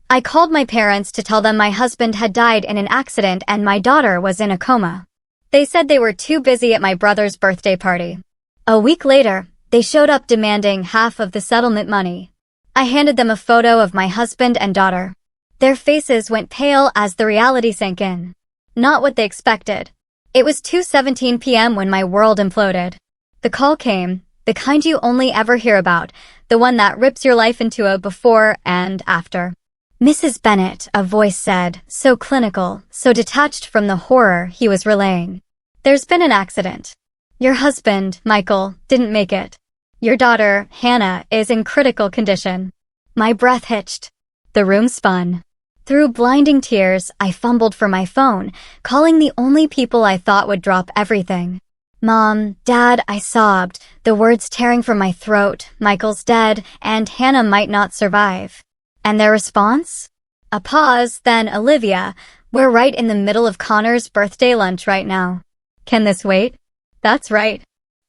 I called my parents to tell them my husband had died in an accident and my daughter was in a coma. They said they were too busy at my brother's birthday party. A week later, they showed up demanding half of the settlement money. I handed them a photo of my husband and daughter. Their faces went pale as the reality sank in. Not what they expected. It was 2:17 p.m. when my world imploded. The call came, the kind you only ever hear about, the one that rips your life into a before and after. "Mrs. Bennett," a voice said, so clinical, so detached from the horror he was relaying. "There's been an accident. Your husband, Michael, didn't make it. Your daughter, Hannah, is in critical condition." My breath hitched. The room spun. Through blinding tears, I fumbled for my phone, calling the only people I thought would drop everything. "Mom, Dad," I sobbed, the words tearing from my throat. "Michael's dead, and Hannah might not survive." And their response? A pause, then Olivia, "We're right in the middle of Connor's birthday lunch right now. Can this wait?" That's right.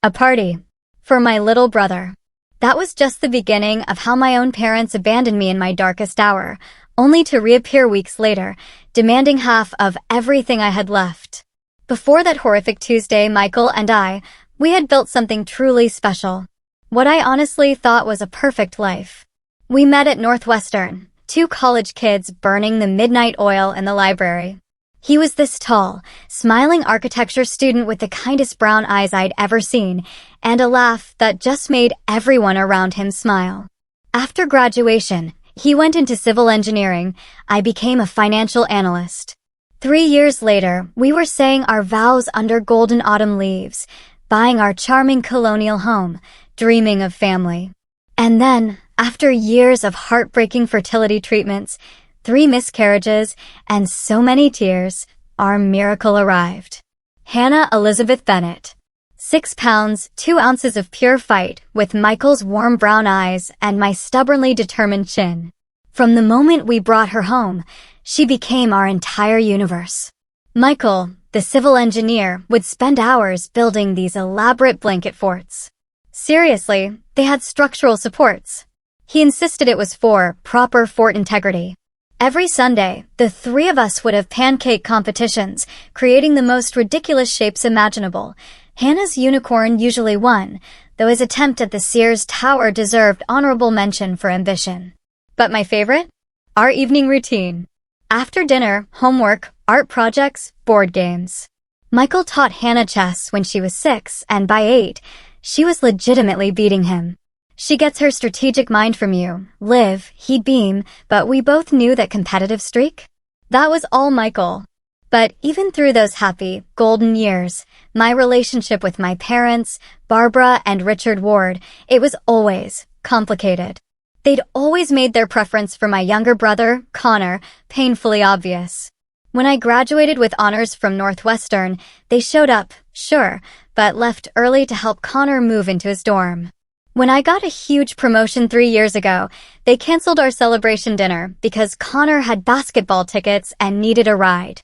A party. For my little brother. That was just the beginning of how my own parents abandoned me in my darkest hour, only to reappear weeks later, demanding half of everything I had left. Before that horrific Tuesday, Michael and we had built something truly special. What I honestly thought was a perfect life. We met at Northwestern, two college kids burning the midnight oil in the library. He was this tall, smiling architecture student with the kindest brown eyes I'd ever seen, and a laugh that just made everyone around him smile. After graduation, he went into civil engineering. I became a financial analyst. 3 years later, we were saying our vows under golden autumn leaves, buying our charming colonial home, dreaming of family. And then, after years of heartbreaking fertility treatments, 3 miscarriages, and so many tears, our miracle arrived. Hannah Elizabeth Bennett. 6 pounds, 2 ounces of pure fight, with Michael's warm brown eyes and my stubbornly determined chin. From the moment we brought her home, she became our entire universe. Michael, the civil engineer, would spend hours building these elaborate blanket forts. Seriously, they had structural supports. He insisted it was for proper fort integrity. Every Sunday, the 3 of us would have pancake competitions, creating the most ridiculous shapes imaginable. Hannah's unicorn usually won, though his attempt at the Sears Tower deserved honorable mention for ambition. But my favorite? Our evening routine. After dinner, homework, art projects, board games. Michael taught Hannah chess when she was 6, and by 8, she was legitimately beating him. "She gets her strategic mind from you, Liv," he'd beam, but we both knew that competitive streak? That was all Michael. But even through those happy, golden years, my relationship with my parents, Barbara and Richard Ward, it was always complicated. They'd always made their preference for my younger brother, Connor, painfully obvious. When I graduated with honors from Northwestern, they showed up, sure, but left early to help Connor move into his dorm. When I got a huge promotion 3 years ago, they canceled our celebration dinner because Connor had basketball tickets and needed a ride.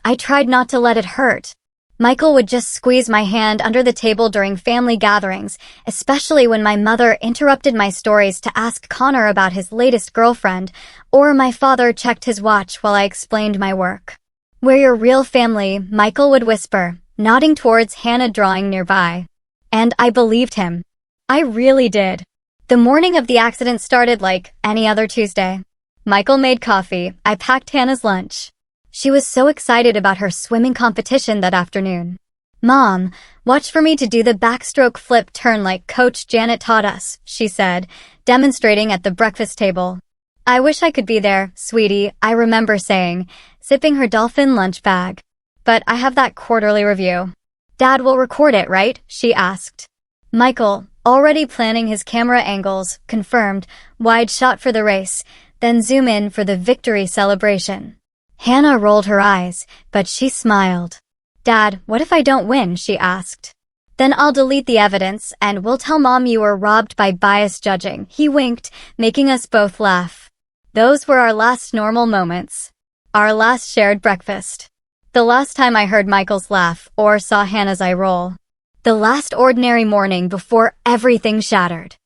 I tried not to let it hurt. Michael would just squeeze my hand under the table during family gatherings, especially when my mother interrupted my stories to ask Connor about his latest girlfriend, or my father checked his watch while I explained my work. "We're your real family," Michael would whisper, nodding towards Hannah drawing nearby. And I believed him. I really did. The morning of the accident started like any other Tuesday. Michael made coffee. I packed Hannah's lunch. She was so excited about her swimming competition that afternoon. "Mom, watch for me to do the backstroke flip turn like Coach Janet taught us," she said, demonstrating at the breakfast table. "I wish I could be there, sweetie," I remember saying, sipping her dolphin lunch bag. "But I have that quarterly review." "Dad will record it, right?" she asked. Michael, already planning his camera angles, confirmed, wide shot for the race, then zoom in for the victory celebration. Hannah rolled her eyes, but she smiled. "Dad, what if I don't win?" she asked. "Then I'll delete the evidence, and we'll tell Mom you were robbed by biased judging," he winked, making us both laugh. Those were our last normal moments. Our last shared breakfast. The last time I heard Michael's laugh or saw Hannah's eye roll. The last ordinary morning before everything shattered.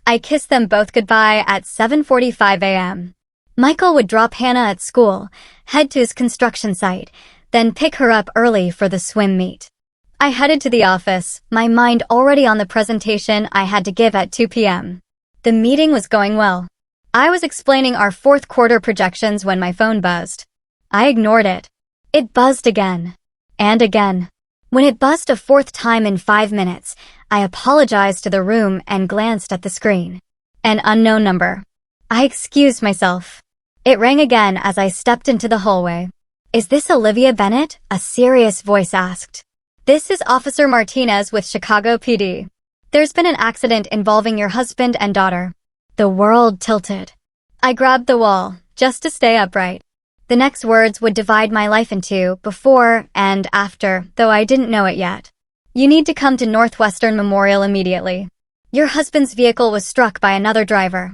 I kissed them both goodbye at 7:45 a.m. Michael would drop Hannah at school, head to his construction site, then pick her up early for the swim meet. I headed to the office, my mind already on the presentation I had to give at 2 p.m. The meeting was going well. I was explaining our fourth quarter projections when my phone buzzed. I ignored it. It buzzed again. And again. When it buzzed a fourth time in 5 minutes, I apologized to the room and glanced at the screen. An unknown number. I excused myself. It rang again as I stepped into the hallway. "Is this Olivia Bennett?" a serious voice asked. "This is Officer Martinez with Chicago PD. There's been an accident involving your husband and daughter." The world tilted. I grabbed the wall, just to stay upright. The next words would divide my life into before and after, though I didn't know it yet. "You need to come to Northwestern Memorial immediately. Your husband's vehicle was struck by another driver.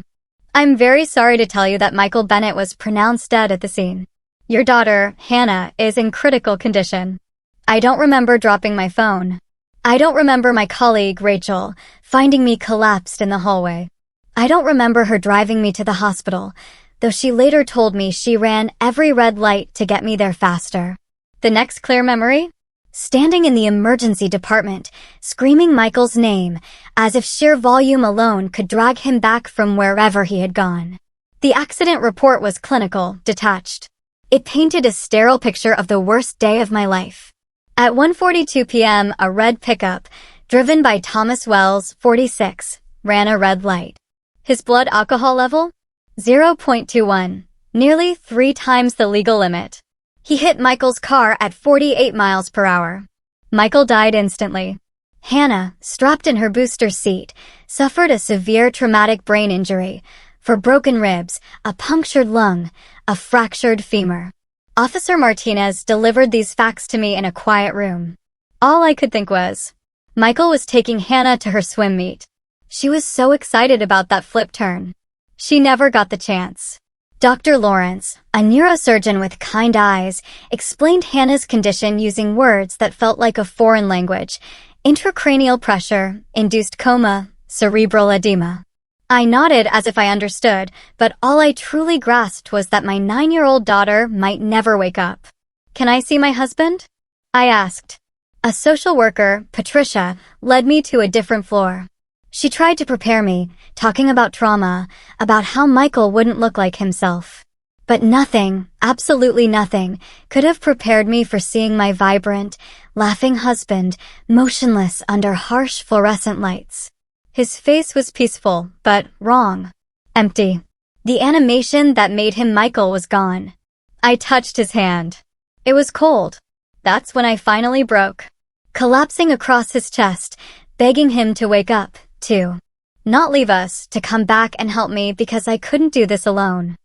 I'm very sorry to tell you that Michael Bennett was pronounced dead at the scene. Your daughter, Hannah, is in critical condition." I don't remember dropping my phone. I don't remember my colleague, Rachel, finding me collapsed in the hallway. I don't remember her driving me to the hospital, though she later told me she ran every red light to get me there faster. The next clear memory? Standing in the emergency department, screaming Michael's name, as if sheer volume alone could drag him back from wherever he had gone. The accident report was clinical, detached. It painted a sterile picture of the worst day of my life. At 1:42 p.m., a red pickup, driven by Thomas Wells, 46, ran a red light. His blood alcohol level? 0.21, nearly 3 times the legal limit. He hit Michael's car at 48 miles per hour. Michael died instantly. Hannah, strapped in her booster seat, suffered a severe traumatic brain injury, for broken ribs, a punctured lung, a fractured femur. Officer Martinez delivered these facts to me in a quiet room. All I could think was, Michael was taking Hannah to her swim meet. She was so excited about that flip turn. She never got the chance. Dr. Lawrence, a neurosurgeon with kind eyes, explained Hannah's condition using words that felt like a foreign language: intracranial pressure, induced coma, cerebral edema. I nodded as if I understood, but all I truly grasped was that my 9-year-old daughter might never wake up. "Can I see my husband?" I asked. A social worker, Patricia, led me to a different floor. She tried to prepare me, talking about trauma, about how Michael wouldn't look like himself. But nothing, absolutely nothing, could have prepared me for seeing my vibrant, laughing husband motionless under harsh fluorescent lights. His face was peaceful, but wrong. Empty. The animation that made him Michael was gone. I touched his hand. It was cold. That's when I finally broke. Collapsing across his chest, begging him to wake up, to not leave us, to come back and help me because I couldn't do this alone.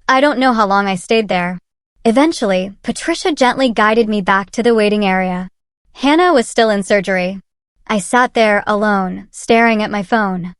I don't know how long I stayed there. Eventually, Patricia gently guided me back to the waiting area. Hannah was still in surgery. I sat there alone, staring at my phone.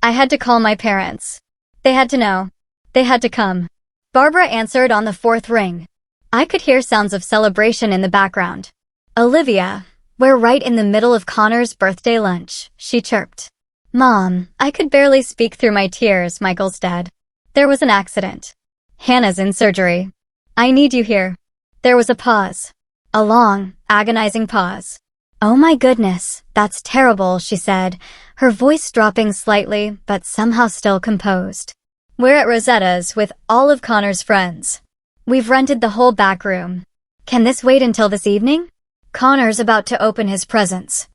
I had to call my parents. They had to know. They had to come. Barbara answered on the 4th ring. I could hear sounds of celebration in the background. "Olivia, we're right in the middle of Connor's birthday lunch," she chirped. "Mom," I could barely speak through my tears. "Michael's dead. There was an accident. Hannah's in surgery. I need you here." There was a pause. A long, agonizing pause. "Oh my goodness, that's terrible," she said, her voice dropping slightly but somehow still composed. "We're at Rosetta's with all of Connor's friends. We've rented the whole back room. Can this wait until this evening? Connor's about to open his presents."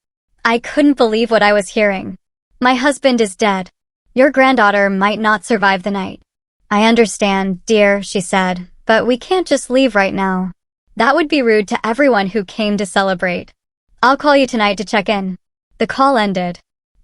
I couldn't believe what I was hearing. "My husband is dead. Your granddaughter might not survive the night." "I understand, dear," she said, "but we can't just leave right now. That would be rude to everyone who came to celebrate. I'll call you tonight to check in." The call ended.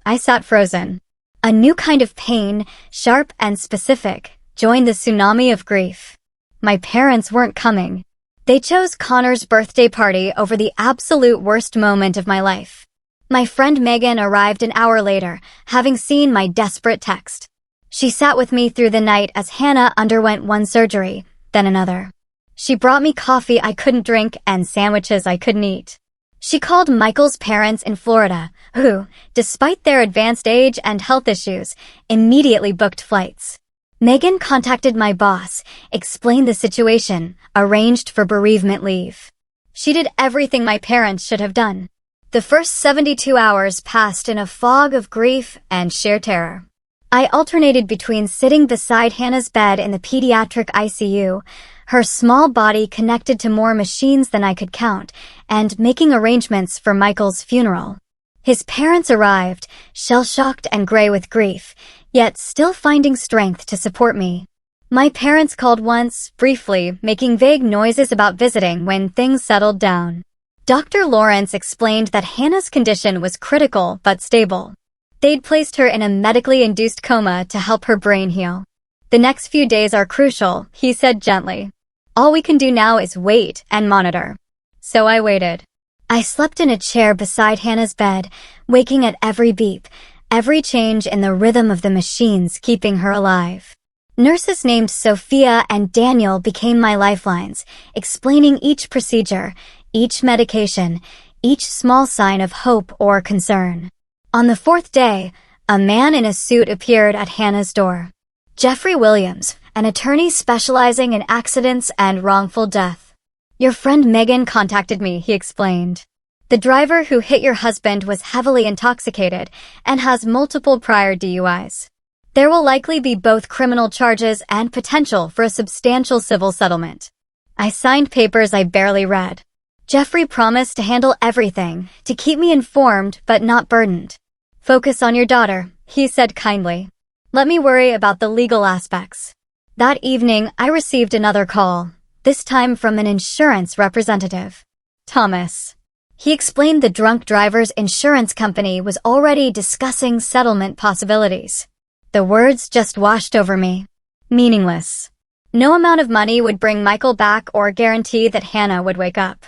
I sat frozen. A new kind of pain, sharp and specific, joined the tsunami of grief. My parents weren't coming. They chose Connor's birthday party over the absolute worst moment of my life. My friend Megan arrived an hour later, having seen my desperate text. She sat with me through the night as Hannah underwent one surgery, then another. She brought me coffee I couldn't drink and sandwiches I couldn't eat. She called Michael's parents in Florida, who, despite their advanced age and health issues, immediately booked flights. Megan contacted my boss, explained the situation, arranged for bereavement leave. She did everything my parents should have done. The first 72 hours passed in a fog of grief and sheer terror. I alternated between sitting beside Hannah's bed in the pediatric ICU, her small body connected to more machines than I could count, and making arrangements for Michael's funeral. His parents arrived, shell-shocked and gray with grief, yet still finding strength to support me. My parents called once, briefly, making vague noises about visiting when things settled down. Dr. Lawrence explained that Hannah's condition was critical but stable. They'd placed her in a medically induced coma to help her brain heal. The next few days are crucial, he said gently. All we can do now is wait and monitor. So I waited. I slept in a chair beside Hannah's bed, waking at every beep, every change in the rhythm of the machines keeping her alive. Nurses named Sophia and Daniel became my lifelines, explaining each procedure, each medication, each small sign of hope or concern. On the fourth day, a man in a suit appeared at Hannah's door. Jeffrey Williams, an attorney specializing in accidents and wrongful death. Your friend Megan contacted me, he explained. The driver who hit your husband was heavily intoxicated and has multiple prior DUIs. There will likely be both criminal charges and potential for a substantial civil settlement. I signed papers I barely read. Jeffrey promised to handle everything, to keep me informed but not burdened. Focus on your daughter, he said kindly. Let me worry about the legal aspects. That evening, I received another call, this time from an insurance representative. Thomas. He explained the drunk driver's insurance company was already discussing settlement possibilities. The words just washed over me. Meaningless. No amount of money would bring Michael back or guarantee that Hannah would wake up.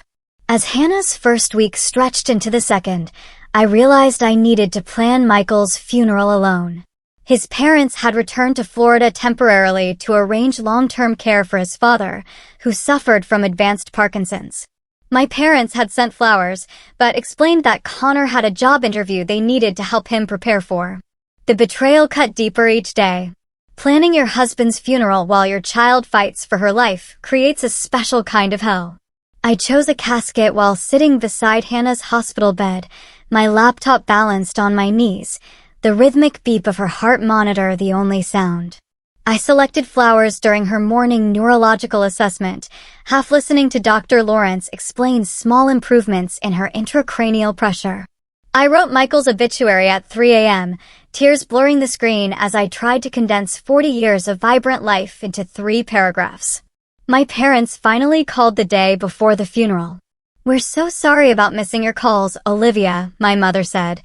As Hannah's first week stretched into the second, I realized I needed to plan Michael's funeral alone. His parents had returned to Florida temporarily to arrange long-term care for his father, who suffered from advanced Parkinson's. My parents had sent flowers, but explained that Connor had a job interview they needed to help him prepare for. The betrayal cut deeper each day. Planning your husband's funeral while your child fights for her life creates a special kind of hell. I chose a casket while sitting beside Hannah's hospital bed, my laptop balanced on my knees, the rhythmic beep of her heart monitor the only sound. I selected flowers during her morning neurological assessment, half listening to Dr. Lawrence explain small improvements in her intracranial pressure. I wrote Michael's obituary at 3 a.m., tears blurring the screen as I tried to condense 40 years of vibrant life into 3 paragraphs. My parents finally called the day before the funeral. We're so sorry about missing your calls, Olivia, my mother said,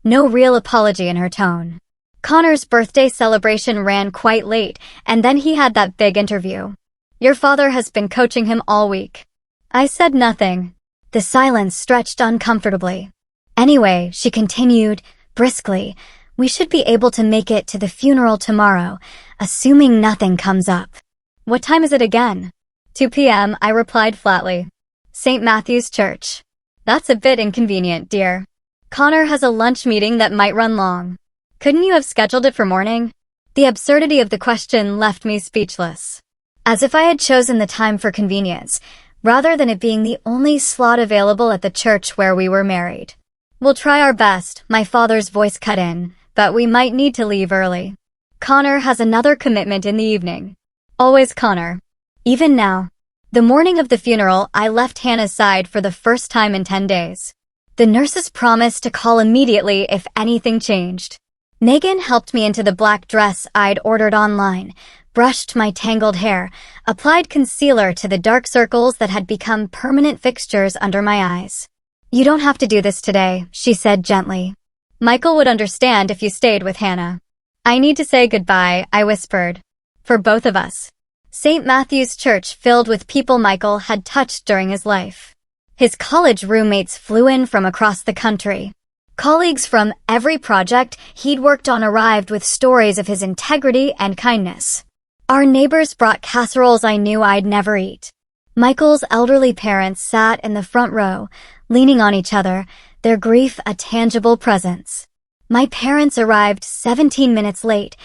no real apology in her tone. Connor's birthday celebration ran quite late, and then he had that big interview. Your father has been coaching him all week. I said nothing. The silence stretched uncomfortably. Anyway, she continued, briskly, we should be able to make it to the funeral tomorrow, assuming nothing comes up. What time is it again? 2 p.m., I replied flatly. St. Matthew's Church. That's a bit inconvenient, dear. Connor has a lunch meeting that might run long. Couldn't you have scheduled it for morning? The absurdity of the question left me speechless. As if I had chosen the time for convenience, rather than it being the only slot available at the church where we were married. We'll try our best, my father's voice cut in, but we might need to leave early. Connor has another commitment in the evening. Always Connor. Even now. The morning of the funeral, I left Hannah's side for the first time in 10 days. The nurses promised to call immediately if anything changed. Megan helped me into the black dress I'd ordered online, brushed my tangled hair, applied concealer to the dark circles that had become permanent fixtures under my eyes. You don't have to do this today, she said gently. Michael would understand if you stayed with Hannah. I need to say goodbye, I whispered. For both of us. St. Matthew's Church filled with people Michael had touched during his life. His college roommates flew in from across the country. Colleagues from every project he'd worked on arrived with stories of his integrity and kindness. Our neighbors brought casseroles I knew I'd never eat. Michael's elderly parents sat in the front row, leaning on each other, their grief a tangible presence. My parents arrived 17 minutes late,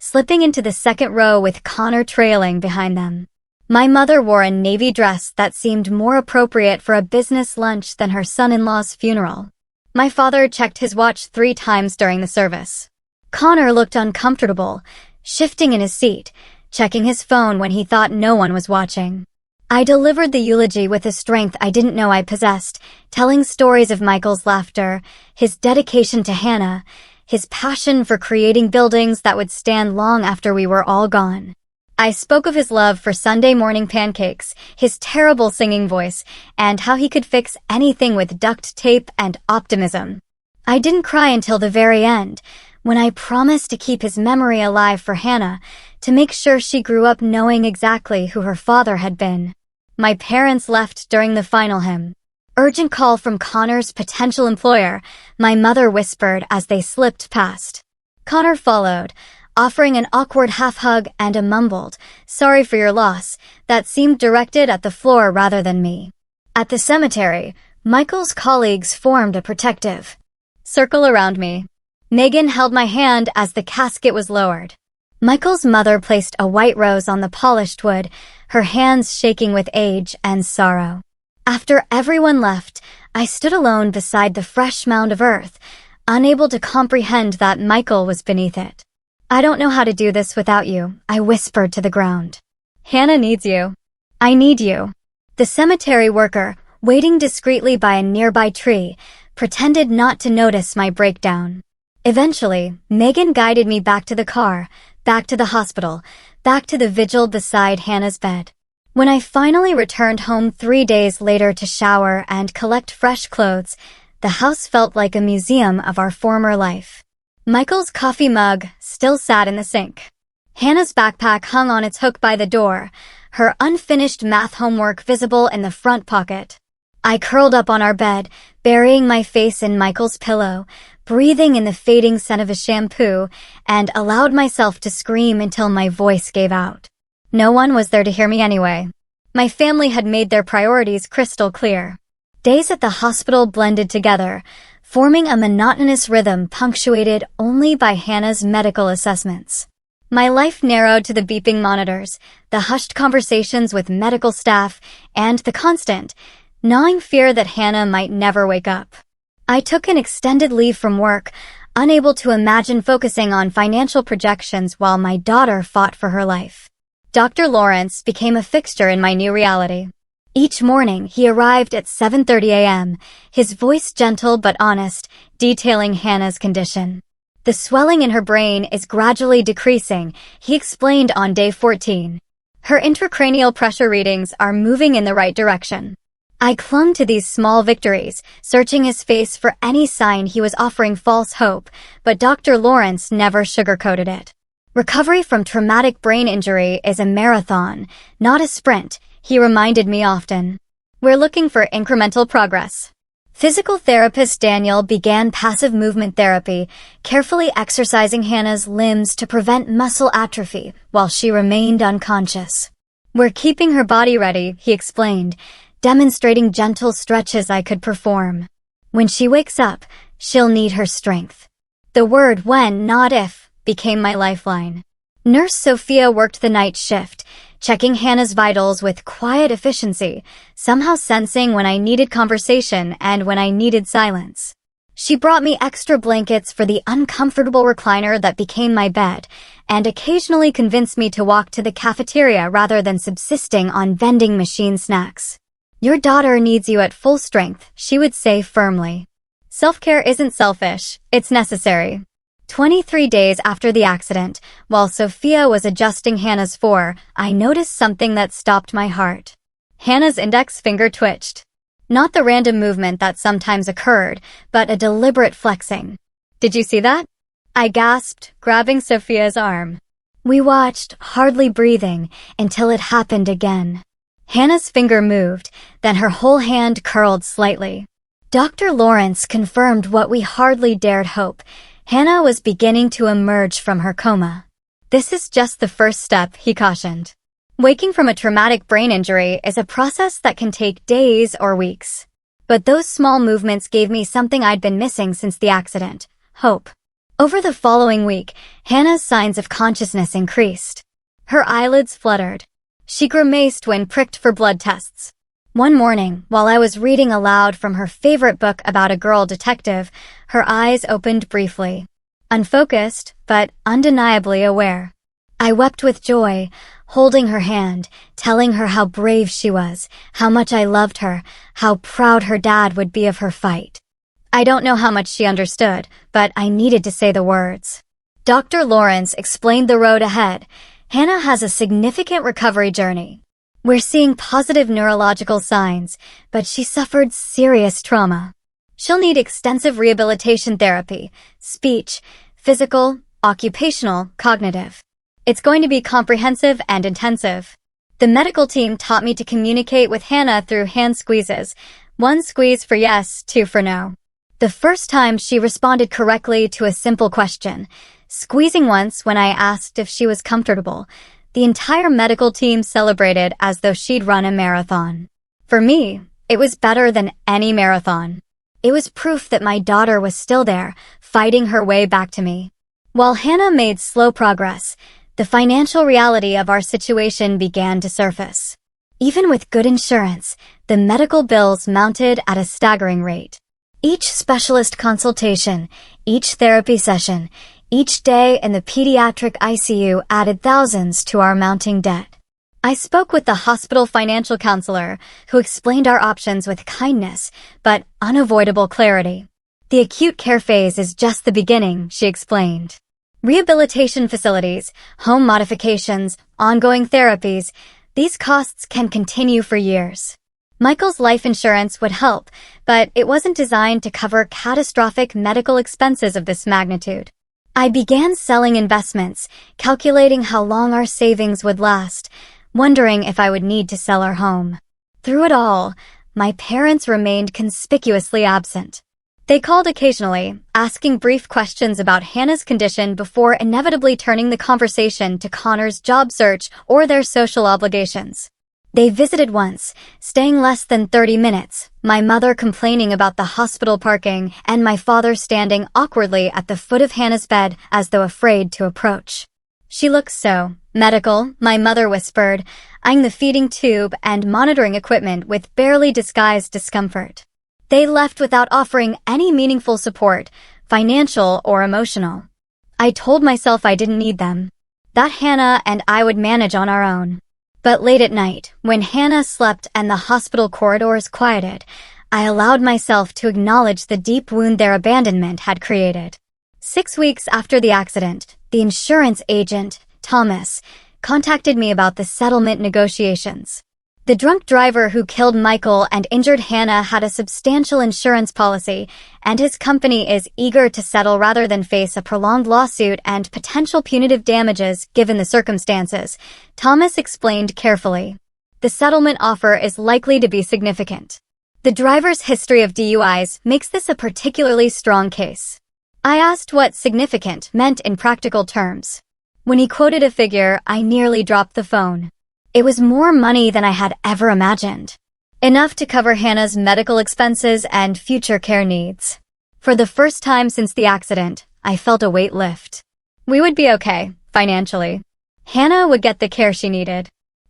slipping into the second row with Connor trailing behind them. My mother wore a navy dress that seemed more appropriate for a business lunch than her son-in-law's funeral. My father checked his watch 3 times during the service. Connor looked uncomfortable, shifting in his seat, checking his phone when he thought no one was watching. I delivered the eulogy with a strength I didn't know I possessed, telling stories of Michael's laughter, his dedication to Hannah, his passion for creating buildings that would stand long after we were all gone. I spoke of his love for Sunday morning pancakes, his terrible singing voice, and how he could fix anything with duct tape and optimism. I didn't cry until the very end, when I promised to keep his memory alive for Hannah, to make sure she grew up knowing exactly who her father had been. My parents left during the final hymn. Urgent call from Connor's potential employer, my mother whispered as they slipped past. Connor followed, offering an awkward half-hug and a mumbled, "Sorry for your loss," that seemed directed at the floor rather than me. At the cemetery, Michael's colleagues formed a protective circle around me. Megan held my hand as the casket was lowered. Michael's mother placed a white rose on the polished wood, her hands shaking with age and sorrow. After everyone left, I stood alone beside the fresh mound of earth, unable to comprehend that Michael was beneath it. "I don't know how to do this without you," I whispered to the ground. "Hannah needs you. I need you." The cemetery worker, waiting discreetly by a nearby tree, pretended not to notice my breakdown. Eventually, Megan guided me back to the car, back to the hospital, back to the vigil beside Hannah's bed. When I finally returned home 3 days later to shower and collect fresh clothes, the house felt like a museum of our former life. Michael's coffee mug still sat in the sink. Hannah's backpack hung on its hook by the door, her unfinished math homework visible in the front pocket. I curled up on our bed, burying my face in Michael's pillow, breathing in the fading scent of his shampoo, and allowed myself to scream until my voice gave out. No one was there to hear me anyway. My family had made their priorities crystal clear. Days at the hospital blended together, forming a monotonous rhythm punctuated only by Hannah's medical assessments. My life narrowed to the beeping monitors, the hushed conversations with medical staff, and the constant, gnawing fear that Hannah might never wake up. I took an extended leave from work, unable to imagine focusing on financial projections while my daughter fought for her life. Dr. Lawrence became a fixture in my new reality. Each morning, he arrived at 7:30 a.m., his voice gentle but honest, detailing Hannah's condition. "The swelling in her brain is gradually decreasing," he explained on day 14. "Her intracranial pressure readings are moving in the right direction." I clung to these small victories, searching his face for any sign he was offering false hope, but Dr. Lawrence never sugarcoated it. "Recovery from traumatic brain injury is a marathon, not a sprint," he reminded me often. "We're looking for incremental progress." Physical therapist Daniel began passive movement therapy, carefully exercising Hannah's limbs to prevent muscle atrophy while she remained unconscious. "We're keeping her body ready," he explained, demonstrating gentle stretches I could perform. "When she wakes up, she'll need her strength." The word when, not if, became my lifeline. Nurse Sophia worked the night shift, checking Hannah's vitals with quiet efficiency, somehow sensing when I needed conversation and when I needed silence. She brought me extra blankets for the uncomfortable recliner that became my bed, and occasionally convinced me to walk to the cafeteria rather than subsisting on vending machine snacks. "Your daughter needs you at full strength," she would say firmly. Self-care isn't selfish, it's necessary. 23 days after the accident, while Sophia was adjusting Hannah's 4, I noticed something that stopped my heart. Hannah's index finger twitched. Not the random movement that sometimes occurred, but a deliberate flexing. "Did you see that?" I gasped, grabbing Sophia's arm. We watched, hardly breathing, until it happened again. Hannah's finger moved, then her whole hand curled slightly. Dr. Lawrence confirmed what we hardly dared hope. Hannah was beginning to emerge from her coma. "This is just the first step," he cautioned. Waking from a traumatic brain injury is a process that can take days or weeks. But those small movements gave me something I'd been missing since the accident: hope. Over the following week, Hannah's signs of consciousness increased. Her eyelids fluttered. She grimaced when pricked for blood tests. One morning, while I was reading aloud from her favorite book about a girl detective, her eyes opened briefly. Unfocused, but undeniably aware. I wept with joy, holding her hand, telling her how brave she was, how much I loved her, how proud her dad would be of her fight. I don't know how much she understood, but I needed to say the words. Dr. Lawrence explained the road ahead. Hannah has a significant recovery journey. We're seeing positive neurological signs, but she suffered serious trauma. She'll need extensive rehabilitation therapy, speech, physical, occupational, cognitive. It's going to be comprehensive and intensive. The medical team taught me to communicate with Hannah through hand squeezes. 1 squeeze for yes, 2 for no. The first time she responded correctly to a simple question, squeezing once when I asked if she was comfortable. The entire medical team celebrated as though she'd run a marathon. For me, it was better than any marathon. It was proof that my daughter was still there, fighting her way back to me. While Hannah made slow progress, the financial reality of our situation began to surface. Even with good insurance, the medical bills mounted at a staggering rate. Each specialist consultation, each therapy session, each day in the pediatric ICU added thousands to our mounting debt. I spoke with the hospital financial counselor, who explained our options with kindness, but unavoidable clarity. The acute care phase is just the beginning, she explained. Rehabilitation facilities, home modifications, ongoing therapies, these costs can continue for years. Michael's life insurance would help, but it wasn't designed to cover catastrophic medical expenses of this magnitude. I began selling investments, calculating how long our savings would last, wondering if I would need to sell our home. Through it all, my parents remained conspicuously absent. They called occasionally, asking brief questions about Hannah's condition before inevitably turning the conversation to Connor's job search or their social obligations. They visited once, staying less than 30 minutes, my mother complaining about the hospital parking and my father standing awkwardly at the foot of Hannah's bed as though afraid to approach. She looks so medical, my mother whispered, eyeing the feeding tube and monitoring equipment with barely disguised discomfort. They left without offering any meaningful support, financial or emotional. I told myself I didn't need them, that Hannah and I would manage on our own. But late at night, when Hannah slept and the hospital corridors quieted, I allowed myself to acknowledge the deep wound their abandonment had created. 6 weeks after the accident, the insurance agent, Thomas, contacted me about the settlement negotiations. The drunk driver who killed Michael and injured Hannah had a substantial insurance policy, and his company is eager to settle rather than face a prolonged lawsuit and potential punitive damages given the circumstances, Thomas explained carefully. The settlement offer is likely to be significant. The driver's history of DUIs makes this a particularly strong case. I asked what significant meant in practical terms. When he quoted a figure, I nearly dropped the phone. It was more money than I had ever imagined. Enough to cover Hannah's medical expenses and future care needs. For the first time since the accident, I felt a weight lift. We would be okay, financially. Hannah would get the care she needed.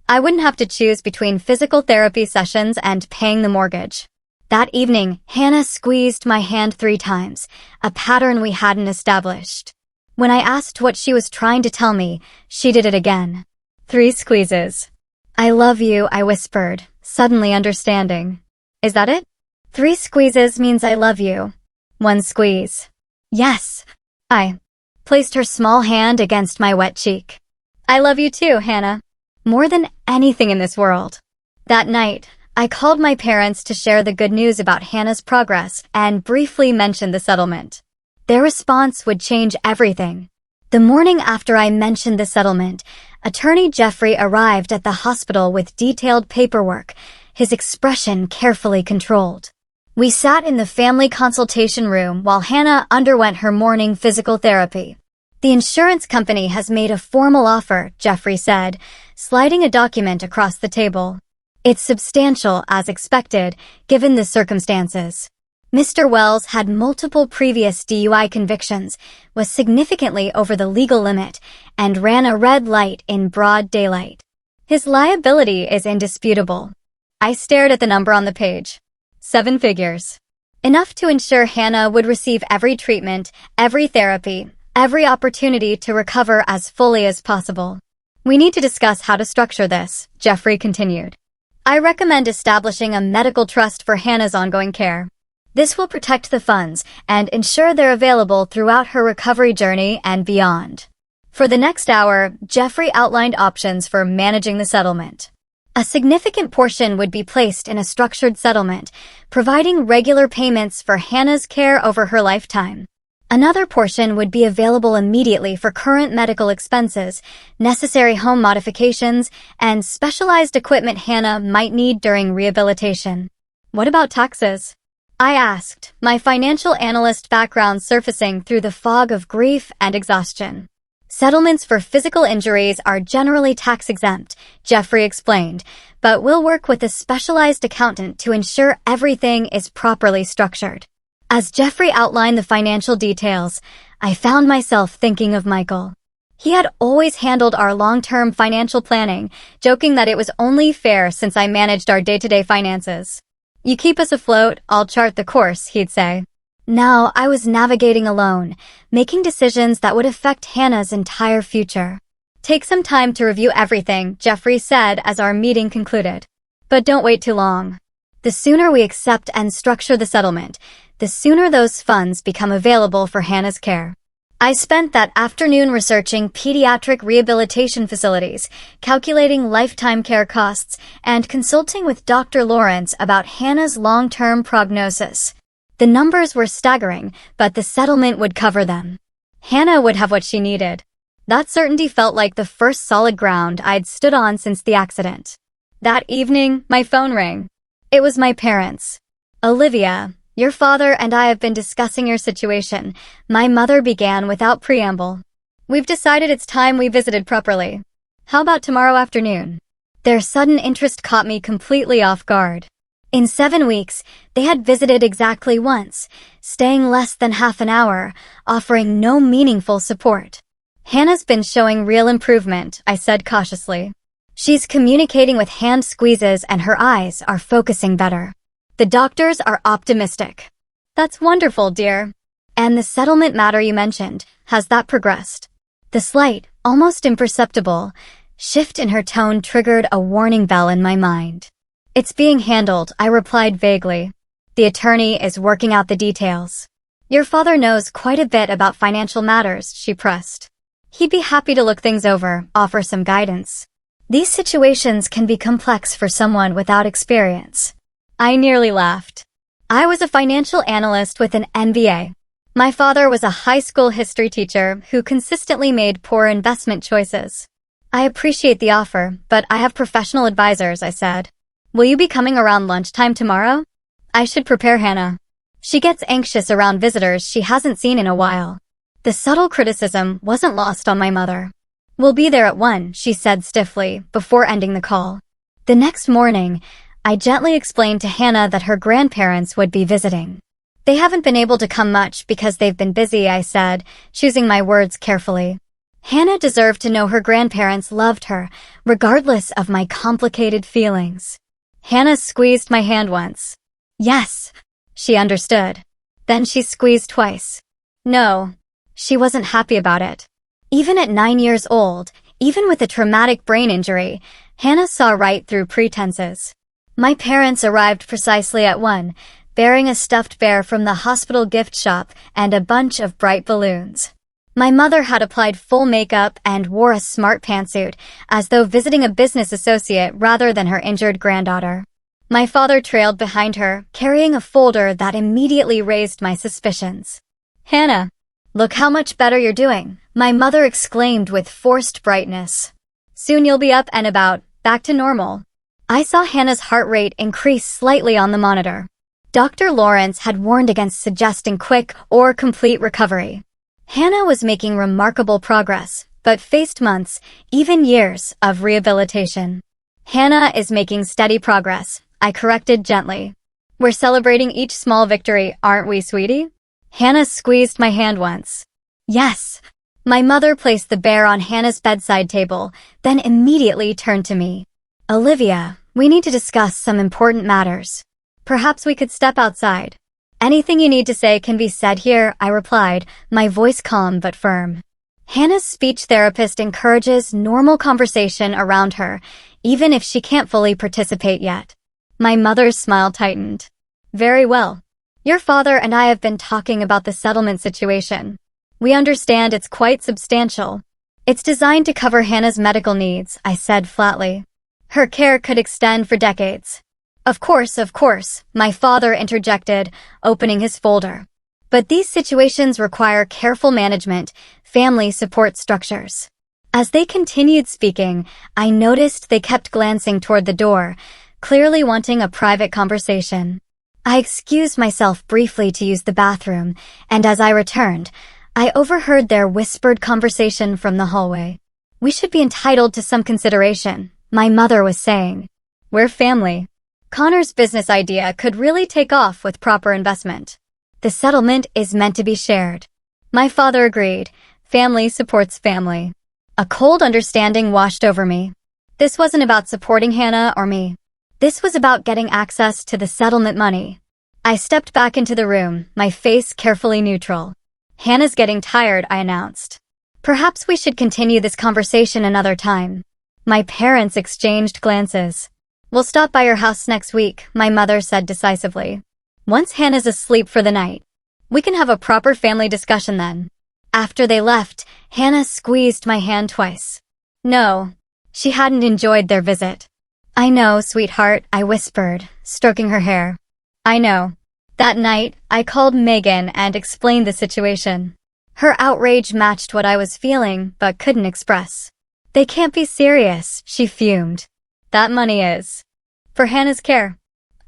I wouldn't have to choose between physical therapy sessions and paying the mortgage. That evening, Hannah squeezed my hand 3 times, a pattern we hadn't established. When I asked what she was trying to tell me, she did it again. 3 squeezes. I love you, I whispered, suddenly understanding. Is that it? 3 squeezes means I love you. 1 squeeze. Yes. I placed her small hand against my wet cheek. I love you too, Hannah. More than anything in this world. That night, I called my parents to share the good news about Hannah's progress and briefly mentioned the settlement. Their response would change everything. The morning after I mentioned the settlement, Attorney Jeffrey arrived at the hospital with detailed paperwork, his expression carefully controlled. We sat in the family consultation room while Hannah underwent her morning physical therapy. The insurance company has made a formal offer, Jeffrey said, sliding a document across the table. It's substantial as expected, given the circumstances. Mr. Wells had multiple previous DUI convictions, was significantly over the legal limit, and ran a red light in broad daylight. His liability is indisputable. I stared at the number on the page. 7 figures. Enough to ensure Hannah would receive every treatment, every therapy, every opportunity to recover as fully as possible. We need to discuss how to structure this, Jeffrey continued. I recommend establishing a medical trust for Hannah's ongoing care. This will protect the funds and ensure they're available throughout her recovery journey and beyond. For the next hour, Jeffrey outlined options for managing the settlement. A significant portion would be placed in a structured settlement, providing regular payments for Hannah's care over her lifetime. Another portion would be available immediately for current medical expenses, necessary home modifications, and specialized equipment Hannah might need during rehabilitation. What about taxes? I asked, my financial analyst background surfacing through the fog of grief and exhaustion. Settlements for physical injuries are generally tax-exempt, Jeffrey explained, but we'll work with a specialized accountant to ensure everything is properly structured. As Jeffrey outlined the financial details, I found myself thinking of Michael. He had always handled our long-term financial planning, joking that it was only fair since I managed our day-to-day finances. You keep us afloat, I'll chart the course, he'd say. Now I was navigating alone, making decisions that would affect Hannah's entire future. Take some time to review everything, Jeffrey said as our meeting concluded. But don't wait too long. The sooner we accept and structure the settlement, the sooner those funds become available for Hannah's care. I spent that afternoon researching pediatric rehabilitation facilities, calculating lifetime care costs, and consulting with Dr. Lawrence about Hannah's long-term prognosis. The numbers were staggering, but the settlement would cover them. Hannah would have what she needed. That certainty felt like the first solid ground I'd stood on since the accident. That evening, my phone rang. It was my parents. Olivia, your father and I have been discussing your situation, my mother began without preamble. We've decided it's time we visited properly. How about tomorrow afternoon? Their sudden interest caught me completely off guard. In 7 weeks, they had visited exactly once, staying less than half an hour, offering no meaningful support. Hannah's been showing real improvement, I said cautiously. She's communicating with hand squeezes and her eyes are focusing better. The doctors are optimistic. That's wonderful, dear. And the settlement matter you mentioned, has that progressed? The slight, almost imperceptible, shift in her tone triggered a warning bell in my mind. It's being handled, I replied vaguely. The attorney is working out the details. Your father knows quite a bit about financial matters, she pressed. He'd be happy to look things over, offer some guidance. These situations can be complex for someone without experience. I nearly laughed. I was a financial analyst with an MBA. My father was a high school history teacher who consistently made poor investment choices. I appreciate the offer, but I have professional advisors, I said. Will you be coming around lunchtime tomorrow? I should prepare Hannah. She gets anxious around visitors she hasn't seen in a while. The subtle criticism wasn't lost on my mother. We'll be there at 1, she said stiffly, before ending the call. The next morning, I gently explained to Hannah that her grandparents would be visiting. They haven't been able to come much because they've been busy, I said, choosing my words carefully. Hannah deserved to know her grandparents loved her, regardless of my complicated feelings. Hannah squeezed my hand once. Yes, she understood. Then she squeezed twice. No, she wasn't happy about it. Even at 9 years old, even with a traumatic brain injury, Hannah saw right through pretenses. My parents arrived precisely at 1, bearing a stuffed bear from the hospital gift shop and a bunch of bright balloons. My mother had applied full makeup and wore a smart pantsuit, as though visiting a business associate rather than her injured granddaughter. My father trailed behind her, carrying a folder that immediately raised my suspicions. Hannah, look how much better you're doing, my mother exclaimed with forced brightness. Soon you'll be up and about, back to normal. I saw Hannah's heart rate increase slightly on the monitor. Dr. Lawrence had warned against suggesting quick or complete recovery. Hannah was making remarkable progress, but faced months, even years, of rehabilitation. Hannah is making steady progress, I corrected gently. We're celebrating each small victory, aren't we, sweetie? Hannah squeezed my hand once. Yes. My mother placed the bear on Hannah's bedside table, then immediately turned to me. Olivia, we need to discuss some important matters. Perhaps we could step outside. Anything you need to say can be said here, I replied, my voice calm but firm. Hannah's speech therapist encourages normal conversation around her, even if she can't fully participate yet. My mother's smile tightened. Very well. Your father and I have been talking about the settlement situation. We understand it's quite substantial. It's designed to cover Hannah's medical needs, I said flatly. Her care could extend for decades. Of course, my father interjected, opening his folder. But these situations require careful management, family support structures. As they continued speaking, I noticed they kept glancing toward the door, clearly wanting a private conversation. I excused myself briefly to use the bathroom, and as I returned, I overheard their whispered conversation from the hallway. We should be entitled to some consideration, my mother was saying. We're family. Connor's business idea could really take off with proper investment. The settlement is meant to be shared. My father agreed. Family supports family. A cold understanding washed over me. This wasn't about supporting Hannah or me. This was about getting access to the settlement money. I stepped back into the room, my face carefully neutral. Hannah's getting tired, I announced. Perhaps we should continue this conversation another time. My parents exchanged glances. We'll stop by your house next week, my mother said decisively. Once Hannah's asleep for the night. We can have a proper family discussion then. After they left, Hannah squeezed my hand twice. No, she hadn't enjoyed their visit. I know, sweetheart, I whispered, stroking her hair. I know. That night, I called Megan and explained the situation. Her outrage matched what I was feeling, but couldn't express. They can't be serious, she fumed. That money is. For Hannah's care.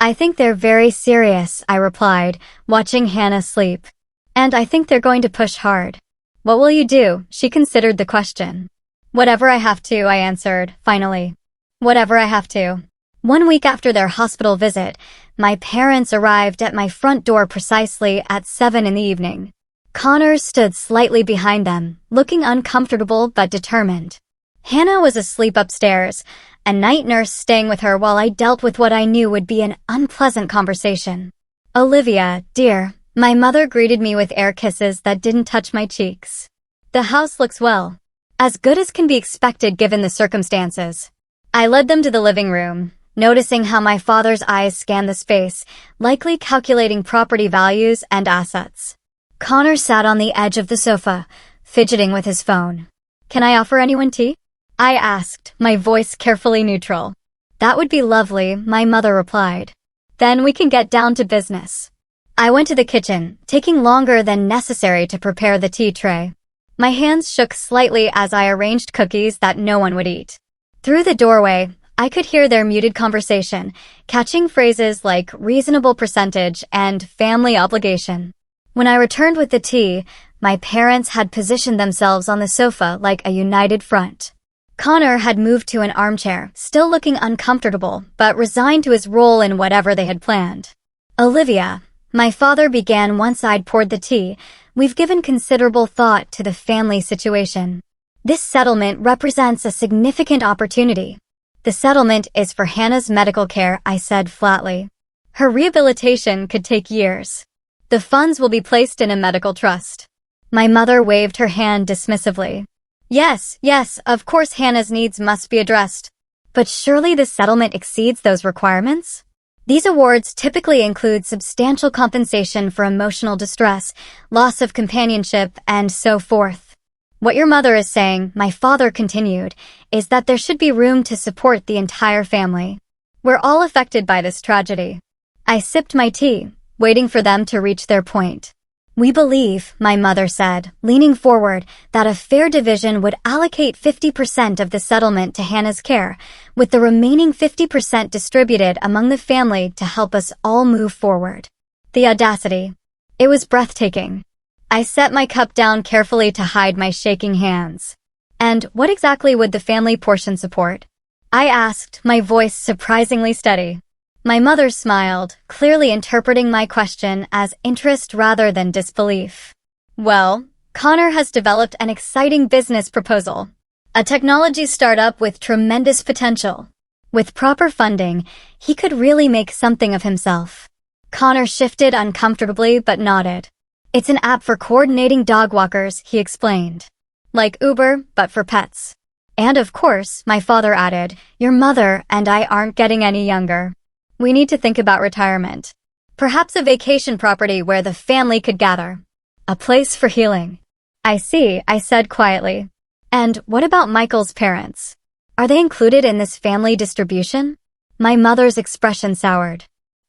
I think they're very serious, I replied, watching Hannah sleep. And I think they're going to push hard. What will you do? She considered the question. Whatever I have to, I answered, finally. Whatever I have to. 1 week after their hospital visit, my parents arrived at my front door precisely at 7 in the evening. Connor stood slightly behind them, looking uncomfortable but determined. Hannah was asleep upstairs, a night nurse staying with her while I dealt with what I knew would be an unpleasant conversation. Olivia, dear, my mother greeted me with air kisses that didn't touch my cheeks. The house looks well. As good as can be expected given the circumstances. I led them to the living room, noticing how my father's eyes scanned the space, likely calculating property values and assets. Connor sat on the edge of the sofa, fidgeting with his phone. Can I offer anyone tea? I asked, my voice carefully neutral. That would be lovely, my mother replied. Then we can get down to business. I went to the kitchen, taking longer than necessary to prepare the tea tray. My hands shook slightly as I arranged cookies that no one would eat. Through the doorway, I could hear their muted conversation, catching phrases like reasonable percentage and family obligation. When I returned with the tea, my parents had positioned themselves on the sofa like a united front. Connor had moved to an armchair, still looking uncomfortable, but resigned to his role in whatever they had planned. Olivia, my father began once I'd poured the tea, we've given considerable thought to the family situation. This settlement represents a significant opportunity. The settlement is for Hannah's medical care, I said flatly. Her rehabilitation could take years. The funds will be placed in a medical trust. My mother waved her hand dismissively. Yes, of course Hannah's needs must be addressed. But surely the settlement exceeds those requirements? These awards typically include substantial compensation for emotional distress, loss of companionship, and so forth. What your mother is saying, my father continued, is that there should be room to support the entire family. We're all affected by this tragedy. I sipped my tea, waiting for them to reach their point. We believe, my mother said, leaning forward, that a fair division would allocate 50% of the settlement to Hannah's care, with the remaining 50% distributed among the family to help us all move forward. The audacity. It was breathtaking. I set my cup down carefully to hide my shaking hands. And what exactly would the family portion support? I asked, my voice surprisingly steady. My mother smiled, clearly interpreting my question as interest rather than disbelief. Well, Connor has developed an exciting business proposal. A technology startup with tremendous potential. With proper funding, he could really make something of himself. Connor shifted uncomfortably but nodded. It's an app for coordinating dog walkers, he explained. Like Uber, but for pets. And of course, my father added, your mother and I aren't getting any younger. We need to think about retirement. Perhaps a vacation property where the family could gather. A place for healing. I see, I said quietly. And what about Michael's parents? Are they included in this family distribution? My mother's expression soured.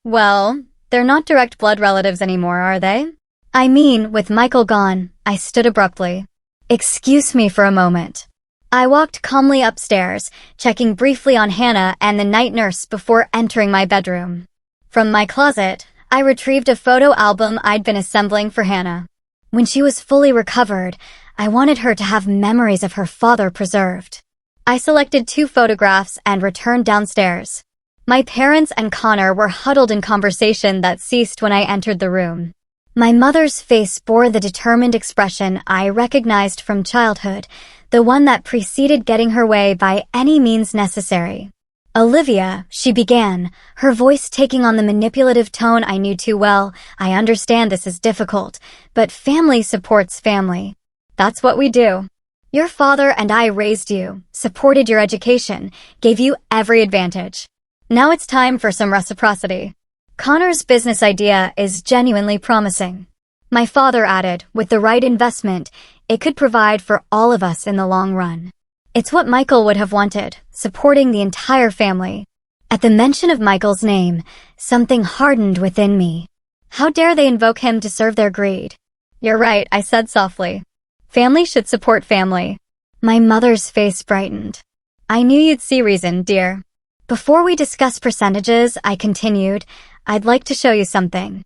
Well, they're not direct blood relatives anymore, are they? I mean, with Michael gone, I stood abruptly. Excuse me for a moment. I walked calmly upstairs, checking briefly on Hannah and the night nurse before entering my bedroom. From my closet, I retrieved a photo album I'd been assembling for Hannah. When she was fully recovered, I wanted her to have memories of her father preserved. I selected 2 photographs and returned downstairs. My parents and Connor were huddled in conversation that ceased when I entered the room. My mother's face bore the determined expression I recognized from childhood, the one that preceded getting her way by any means necessary. Olivia, she began, her voice taking on the manipulative tone I knew too well. I understand this is difficult, but family supports family. That's what we do. Your father and I raised you, supported your education, gave you every advantage. Now it's time for some reciprocity. Connor's business idea is genuinely promising. My father added, with the right investment, it could provide for all of us in the long run. It's what Michael would have wanted, supporting the entire family. At the mention of Michael's name, something hardened within me. How dare they invoke him to serve their greed? You're right, I said softly. Family should support family. My mother's face brightened. I knew you'd see reason, dear. Before we discuss percentages, I continued, I'd like to show you something.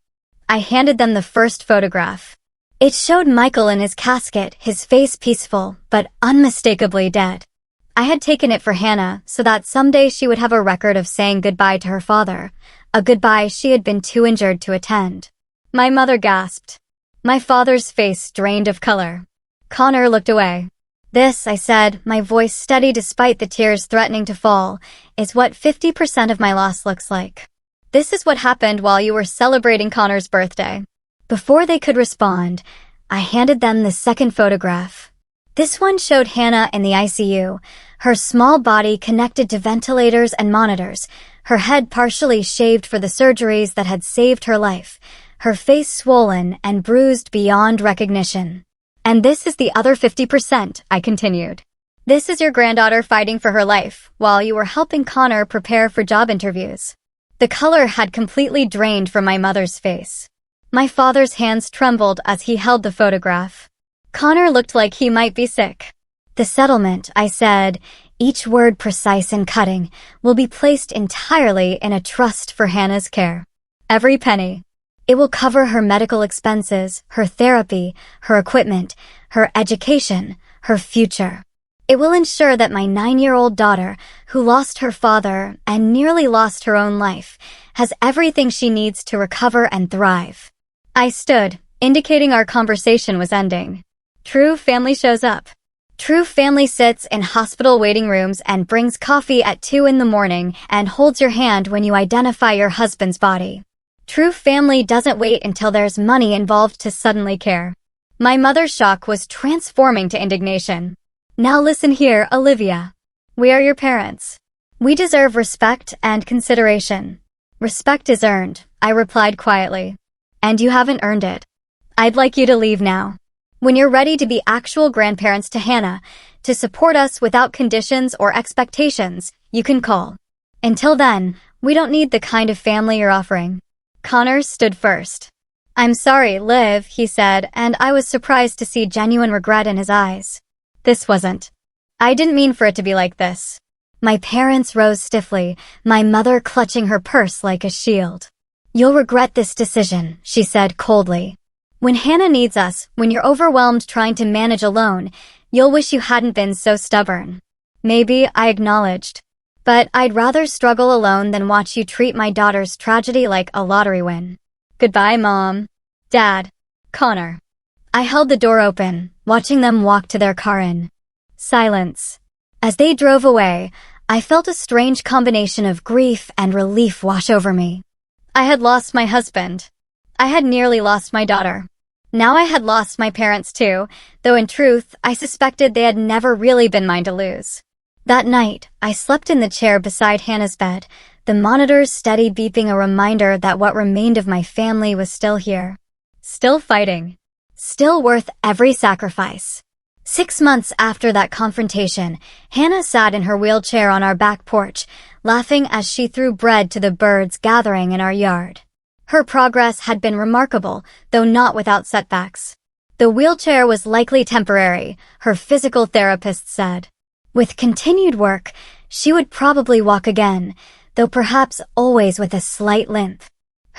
I handed them the first photograph. It showed Michael in his casket, his face peaceful, but unmistakably dead. I had taken it for Hannah so that someday she would have a record of saying goodbye to her father, a goodbye she had been too injured to attend. My mother gasped. My father's face drained of color. Connor looked away. This, I said, my voice steady despite the tears threatening to fall, is what 50% of my loss looks like. This is what happened while you were celebrating Connor's birthday. Before they could respond, I handed them the second photograph. This one showed Hannah in the ICU, her small body connected to ventilators and monitors, her head partially shaved for the surgeries that had saved her life, her face swollen and bruised beyond recognition. And this is the other 50%, I continued. This is your granddaughter fighting for her life, while you were helping Connor prepare for job interviews. The color had completely drained from my mother's face. My father's hands trembled as he held the photograph. Connor looked like he might be sick. The settlement, I said, each word precise and cutting, will be placed entirely in a trust for Hannah's care. Every penny. It will cover her medical expenses, her therapy, her equipment, her education, her future. It will ensure that my 9-year-old daughter, who lost her father and nearly lost her own life, has everything she needs to recover and thrive. I stood, indicating our conversation was ending. True family shows up. True family sits in hospital waiting rooms and brings coffee at 2 in the morning and holds your hand when you identify your husband's body. True family doesn't wait until there's money involved to suddenly care. My mother's shock was transforming to indignation. Now listen here, Olivia. We are your parents. We deserve respect and consideration. Respect is earned, I replied quietly. And you haven't earned it. I'd like you to leave now. When you're ready to be actual grandparents to Hannah, to support us without conditions or expectations, you can call. Until then, we don't need the kind of family you're offering. Connor stood first. I'm sorry, Liv, he said, and I was surprised to see genuine regret in his eyes. This wasn't. I didn't mean for it to be like this. My parents rose stiffly, my mother clutching her purse like a shield. You'll regret this decision, she said coldly. When Hannah needs us, when you're overwhelmed trying to manage alone, you'll wish you hadn't been so stubborn. Maybe, I acknowledged. But I'd rather struggle alone than watch you treat my daughter's tragedy like a lottery win. Goodbye, Mom. Dad. Connor. I held the door open, watching them walk to their car in silence. As they drove away, I felt a strange combination of grief and relief wash over me. I had lost my husband. I had nearly lost my daughter. Now I had lost my parents too, though in truth, I suspected they had never really been mine to lose. That night, I slept in the chair beside Hannah's bed, the monitor's steady beeping a reminder that what remained of my family was still here. Still fighting. Still worth every sacrifice. 6 months after that confrontation, Hannah sat in her wheelchair on our back porch, laughing as she threw bread to the birds gathering in our yard. Her progress had been remarkable, though not without setbacks. The wheelchair was likely temporary, her physical therapist said. With continued work, she would probably walk again, though perhaps always with a slight limp.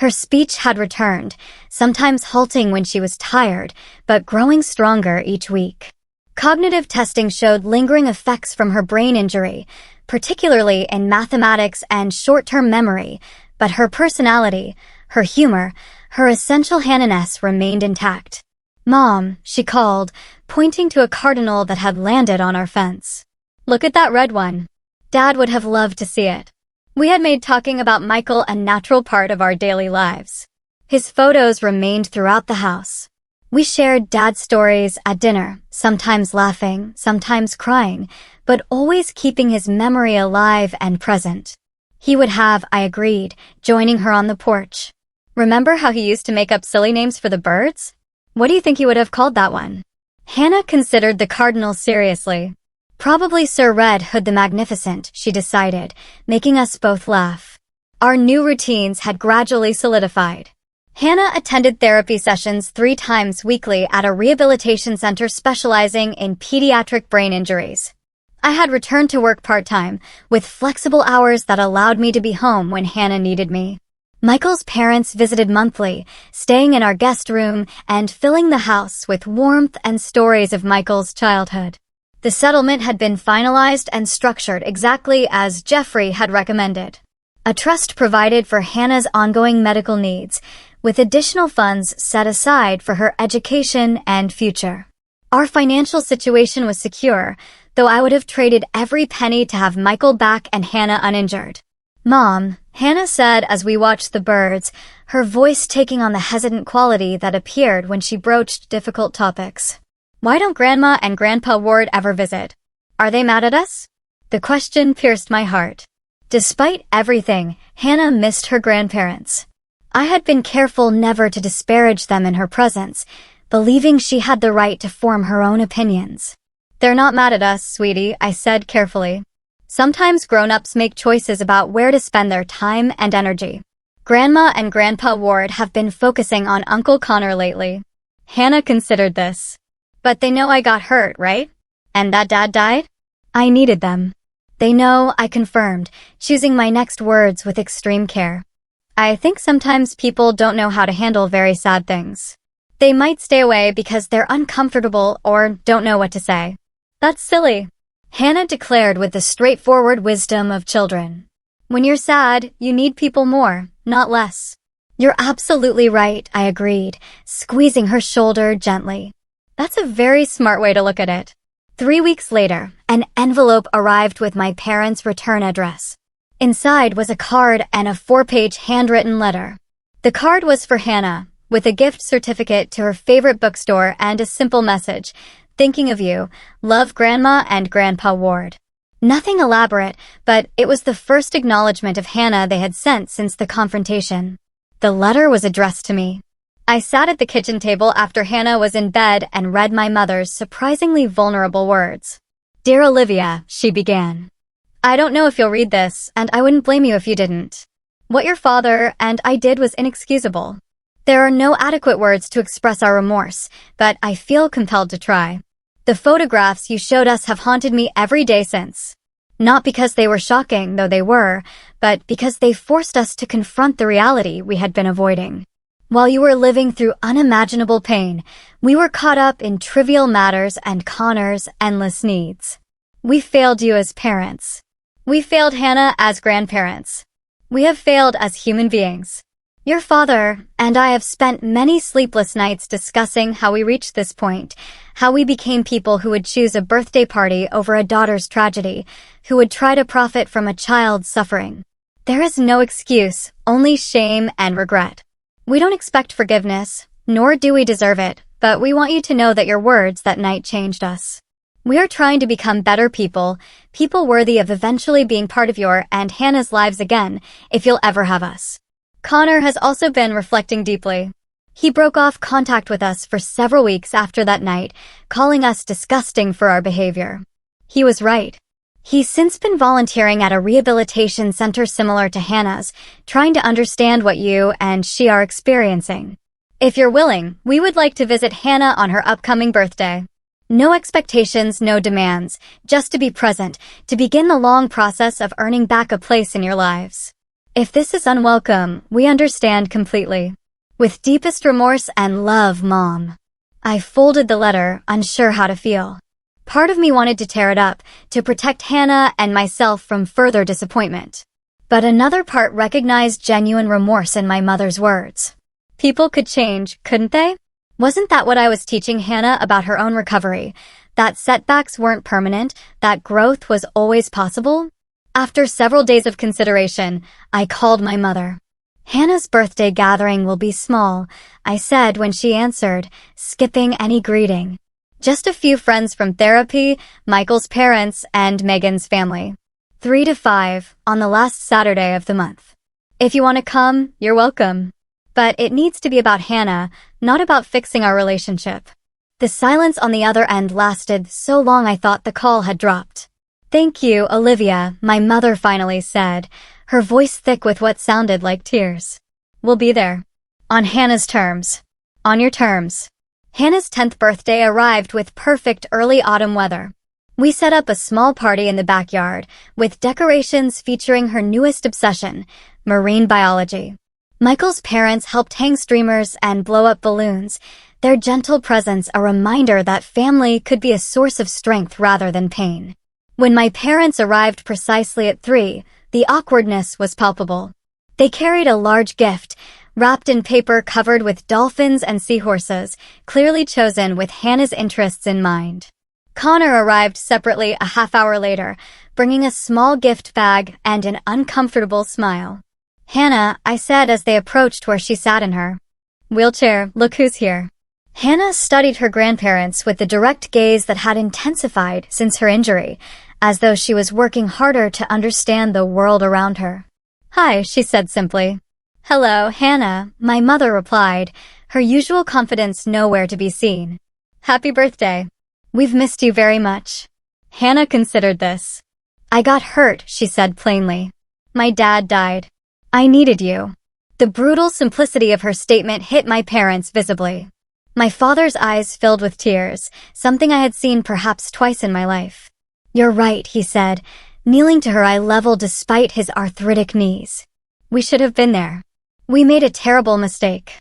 Her speech had returned, sometimes halting when she was tired, but growing stronger each week. Cognitive testing showed lingering effects from her brain injury, particularly in mathematics and short-term memory, but her personality, her humor, her essential Hannah-ness remained intact. Mom, she called, pointing to a cardinal that had landed on our fence. Look at that red one. Dad would have loved to see it. We had made talking about Michael a natural part of our daily lives. His photos remained throughout the house. We shared Dad's stories at dinner, sometimes laughing, sometimes crying, but always keeping his memory alive and present. He would have, I agreed, joining her on the porch. Remember how he used to make up silly names for the birds? What do you think he would have called that one? Hannah considered the cardinal seriously. Probably Sir Red Hood the Magnificent, she decided, making us both laugh. Our new routines had gradually solidified. Hannah attended therapy sessions 3 times weekly at a rehabilitation center specializing in pediatric brain injuries. I had returned to work part-time, with flexible hours that allowed me to be home when Hannah needed me. Michael's parents visited monthly, staying in our guest room and filling the house with warmth and stories of Michael's childhood. The settlement had been finalized and structured exactly as Jeffrey had recommended. A trust provided for Hannah's ongoing medical needs, with additional funds set aside for her education and future. Our financial situation was secure, though I would have traded every penny to have Michael back and Hannah uninjured. Mom, Hannah said as we watched the birds, her voice taking on the hesitant quality that appeared when she broached difficult topics. Why don't Grandma and Grandpa Ward ever visit? Are they mad at us? The question pierced my heart. Despite everything, Hannah missed her grandparents. I had been careful never to disparage them in her presence, believing she had the right to form her own opinions. They're not mad at us, sweetie, I said carefully. Sometimes grown-ups make choices about where to spend their time and energy. Grandma and Grandpa Ward have been focusing on Uncle Connor lately. Hannah considered this. But they know I got hurt, right? And that Dad died? I needed them. They know, I confirmed, choosing my next words with extreme care. I think sometimes people don't know how to handle very sad things. They might stay away because they're uncomfortable or don't know what to say. That's silly, Hannah declared with the straightforward wisdom of children. When you're sad, you need people more, not less. You're absolutely right, I agreed, squeezing her shoulder gently. That's a very smart way to look at it. 3 weeks later, an envelope arrived with my parents' return address. Inside was a card and a 4-page handwritten letter. The card was for Hannah, with a gift certificate to her favorite bookstore and a simple message, thinking of you, love Grandma and Grandpa Ward. Nothing elaborate, but it was the first acknowledgement of Hannah they had sent since the confrontation. The letter was addressed to me. I sat at the kitchen table after Hannah was in bed and read my mother's surprisingly vulnerable words. Dear Olivia, she began. I don't know if you'll read this, and I wouldn't blame you if you didn't. What your father and I did was inexcusable. There are no adequate words to express our remorse, but I feel compelled to try. The photographs you showed us have haunted me every day since. Not because they were shocking, though they were, but because they forced us to confront the reality we had been avoiding. While you were living through unimaginable pain, we were caught up in trivial matters and Connor's endless needs. We failed you as parents. We failed Hannah as grandparents. We have failed as human beings. Your father and I have spent many sleepless nights discussing how we reached this point, how we became people who would choose a birthday party over a daughter's tragedy, who would try to profit from a child's suffering. There is no excuse, only shame and regret. We don't expect forgiveness, nor do we deserve it, but we want you to know that your words that night changed us. We are trying to become better people, people worthy of eventually being part of your and Hannah's lives again, if you'll ever have us. Connor has also been reflecting deeply. He broke off contact with us for several weeks after that night, calling us disgusting for our behavior. He was right. He's since been volunteering at a rehabilitation center similar to Hannah's, trying to understand what you and she are experiencing. If you're willing, we would like to visit Hannah on her upcoming birthday. No expectations, no demands, just to be present, to begin the long process of earning back a place in your lives. If this is unwelcome, we understand completely. With deepest remorse and love, Mom. I folded the letter, unsure how to feel. Part of me wanted to tear it up, to protect Hannah and myself from further disappointment. But another part recognized genuine remorse in my mother's words. People could change, couldn't they? Wasn't that what I was teaching Hannah about her own recovery? That setbacks weren't permanent, that growth was always possible? After several days of consideration, I called my mother. Hannah's birthday gathering will be small, I said when she answered, skipping any greeting. Just a few friends from therapy, Michael's parents, and Megan's family. 3 to 5, on the last Saturday of the month. If you want to come, you're welcome. But it needs to be about Hannah, not about fixing our relationship. The silence on the other end lasted so long I thought the call had dropped. Thank you, Olivia, my mother finally said, her voice thick with what sounded like tears. We'll be there. On Hannah's terms. On your terms. Hannah's 10th birthday arrived with perfect early autumn weather. We set up a small party in the backyard, with decorations featuring her newest obsession, marine biology. Michael's parents helped hang streamers and blow up balloons, their gentle presence a reminder that family could be a source of strength rather than pain. When my parents arrived precisely at 3, the awkwardness was palpable. They carried a large gift, wrapped in paper covered with dolphins and seahorses, clearly chosen with Hannah's interests in mind. Connor arrived separately a half hour later, bringing a small gift bag and an uncomfortable smile. Hannah, I said as they approached where she sat in her wheelchair, look who's here. Hannah studied her grandparents with the direct gaze that had intensified since her injury, as though she was working harder to understand the world around her. Hi, she said simply. Hello, Hannah, my mother replied, her usual confidence nowhere to be seen. Happy birthday. We've missed you very much. Hannah considered this. I got hurt, she said plainly. My dad died. I needed you. The brutal simplicity of her statement hit my parents visibly. My father's eyes filled with tears, something I had seen perhaps twice in my life. You're right, he said, kneeling to her eye level despite his arthritic knees. We should have been there. We made a terrible mistake.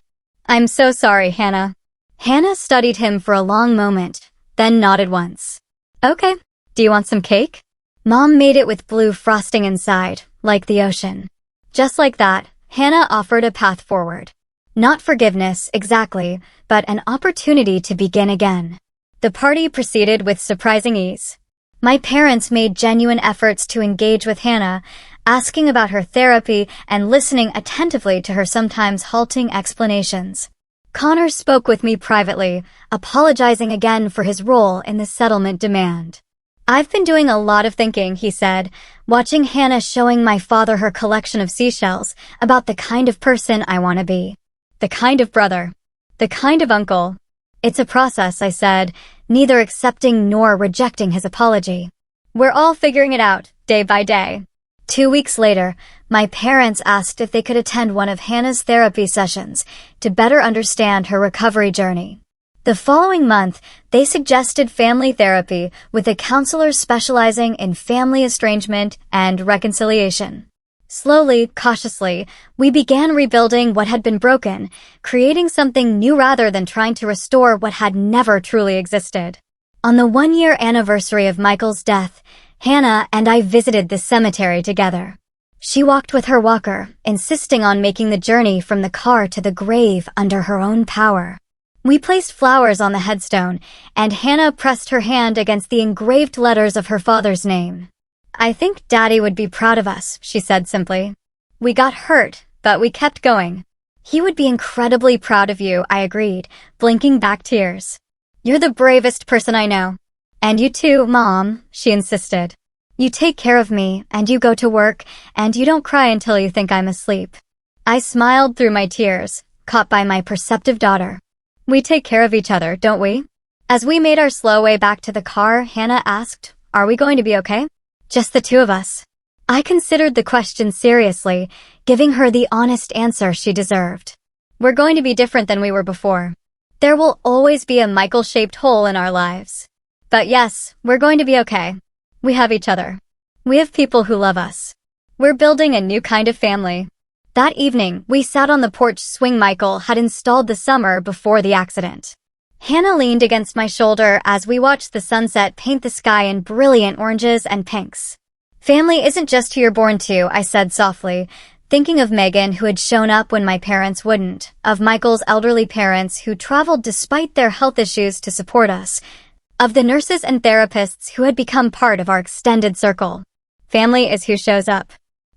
I'm so sorry, Hannah. Hannah studied him for a long moment, then nodded once. Okay, do you want some cake? Mom made it with blue frosting inside, like the ocean. Just like that, Hannah offered a path forward. Not forgiveness, exactly, but an opportunity to begin again. The party proceeded with surprising ease. My parents made genuine efforts to engage with Hannah, asking about her therapy and listening attentively to her sometimes halting explanations. Connor spoke with me privately, apologizing again for his role in the settlement demand. I've been doing a lot of thinking, he said, watching Hannah showing my father her collection of seashells about the kind of person I want to be. The kind of brother. The kind of uncle. It's a process, I said, neither accepting nor rejecting his apology. We're all figuring it out, day by day. 2 weeks later, my parents asked if they could attend one of Hannah's therapy sessions to better understand her recovery journey. The following month, they suggested family therapy with a counselor specializing in family estrangement and reconciliation. Slowly, cautiously, we began rebuilding what had been broken, creating something new rather than trying to restore what had never truly existed. On the 1-year anniversary of Michael's death, Hannah and I visited the cemetery together. She walked with her walker, insisting on making the journey from the car to the grave under her own power. We placed flowers on the headstone, and Hannah pressed her hand against the engraved letters of her father's name. "I think Daddy would be proud of us," she said simply. "We got hurt, but we kept going." "He would be incredibly proud of you," I agreed, blinking back tears. "You're the bravest person I know." "And you too, Mom," she insisted. "You take care of me, and you go to work, and you don't cry until you think I'm asleep." I smiled through my tears, caught by my perceptive daughter. "We take care of each other, don't we?" As we made our slow way back to the car, Hannah asked, "Are we going to be okay?" "Just the two of us." I considered the question seriously, giving her the honest answer she deserved. "We're going to be different than we were before. There will always be a Michael-shaped hole in our lives. But yes, we're going to be okay. We have each other. We have people who love us. We're building a new kind of family." That evening, we sat on the porch swing Michael had installed the summer before the accident. Hannah leaned against my shoulder as we watched the sunset paint the sky in brilliant oranges and pinks. "Family isn't just who you're born to," I said softly, thinking of Megan, who had shown up when my parents wouldn't, of Michael's elderly parents who traveled despite their health issues to support us, of the nurses and therapists who had become part of our extended circle. Family is who shows up,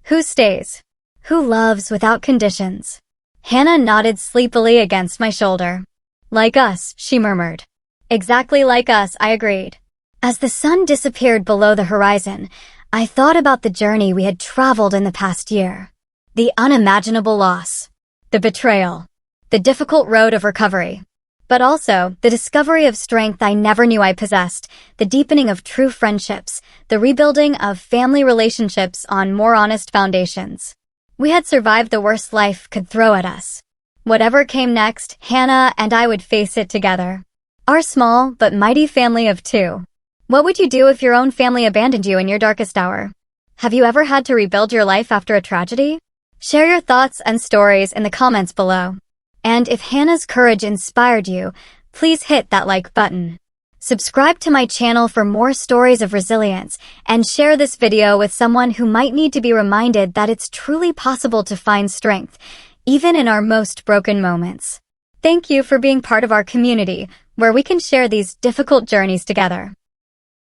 who stays, who loves without conditions. Hannah nodded sleepily against my shoulder. "Like us," she murmured. "Exactly like us," I agreed. As the sun disappeared below the horizon, I thought about the journey we had traveled in the past year. The unimaginable loss, the betrayal, the difficult road of recovery, but also the discovery of strength I never knew I possessed, the deepening of true friendships, the rebuilding of family relationships on more honest foundations. We had survived the worst life could throw at us. Whatever came next, Hannah and I would face it together. Our small but mighty family of two. What would you do if your own family abandoned you in your darkest hour? Have you ever had to rebuild your life after a tragedy? Share your thoughts and stories in the comments below. And if Hannah's courage inspired you, please hit that like button. Subscribe to my channel for more stories of resilience, and share this video with someone who might need to be reminded that it's truly possible to find strength, even in our most broken moments. Thank you for being part of our community, where we can share these difficult journeys together.